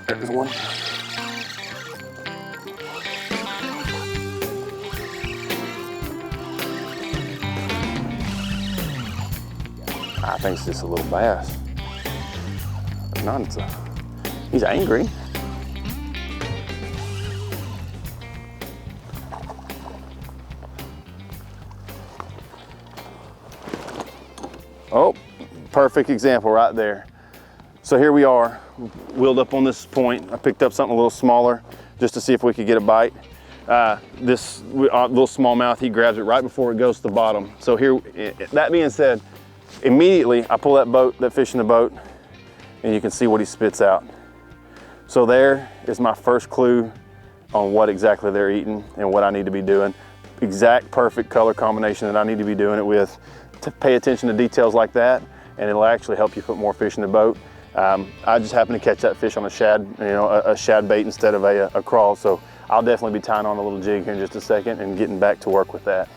There's one. I think it's just a little bass. Not, he's angry. Oh, perfect example right there. So here we are, wheeled up on this point. I picked up something a little smaller just to see if we could get a bite. This little smallmouth, he grabs it right before it goes to the bottom. So here, that being said, immediately I pull that fish in the boat, and you can see what he spits out. So there is my first clue on what exactly they're eating and what I need to be doing. Exact perfect color combination that I need to be doing it with. To pay attention to details like that, and it'll actually help you put more fish in the boat. I just happened to catch that fish on a shad, a shad bait instead of a crawl, so I'll definitely be tying on a little jig here in just a second and getting back to work with that.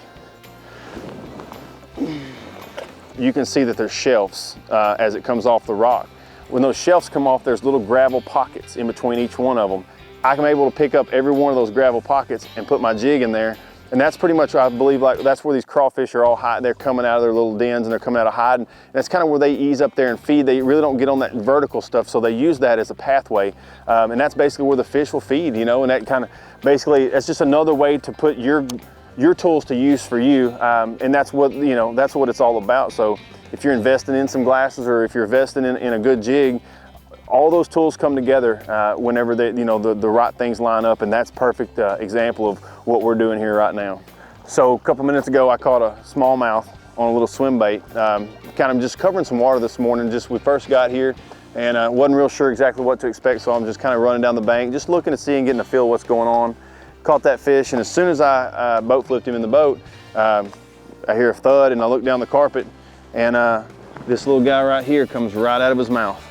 You can see that there's shelves as it comes off the rock. When those shelves come off, there's little gravel pockets in between each one of them. I'm able to pick up every one of those gravel pockets and put my jig in there. And that's pretty much, I believe, like that's where these crawfish are all hiding. They're coming out of their little dens and they're coming out of hiding. And that's kind of where they ease up there and feed. They really don't get on that vertical stuff, so they use that as a pathway. And that's basically where the fish will feed, and that kind of, basically, it's just another way to put your tools to use for you. And that's what, that's what it's all about. So if you're investing in some glasses or if you're investing in a good jig, all those tools come together whenever they, the right things line up, and that's perfect example of what we're doing here right now. So a couple minutes ago, I caught a smallmouth on a little swim bait. Kind of just covering some water this morning. Just we first got here, and wasn't real sure exactly what to expect, so I'm just kind of running down the bank, just looking to see and getting a feel of what's going on. Caught that fish, and as soon as I boat flipped him in the boat, I hear a thud, and I look down the carpet, and this little guy right here comes right out of his mouth.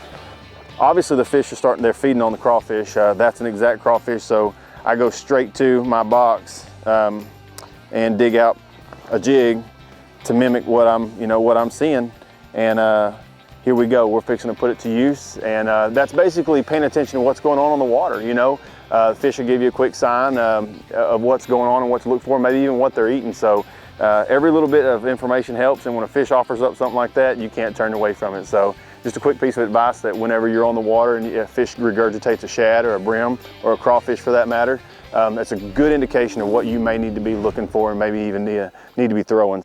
Obviously the fish are they're feeding on the crawfish. That's an exact crawfish, so I go straight to my box and dig out a jig to mimic what I'm seeing. And here we go, we're fixing to put it to use. And that's basically paying attention to what's going on the water, The fish will give you a quick sign of what's going on and what to look for, maybe even what they're eating. So every little bit of information helps, and when a fish offers up something like that, you can't turn away from it. So just a quick piece of advice that whenever you're on the water and a fish regurgitates a shad or a brim or a crawfish for that matter, that's a good indication of what you may need to be looking for and maybe even need to be throwing.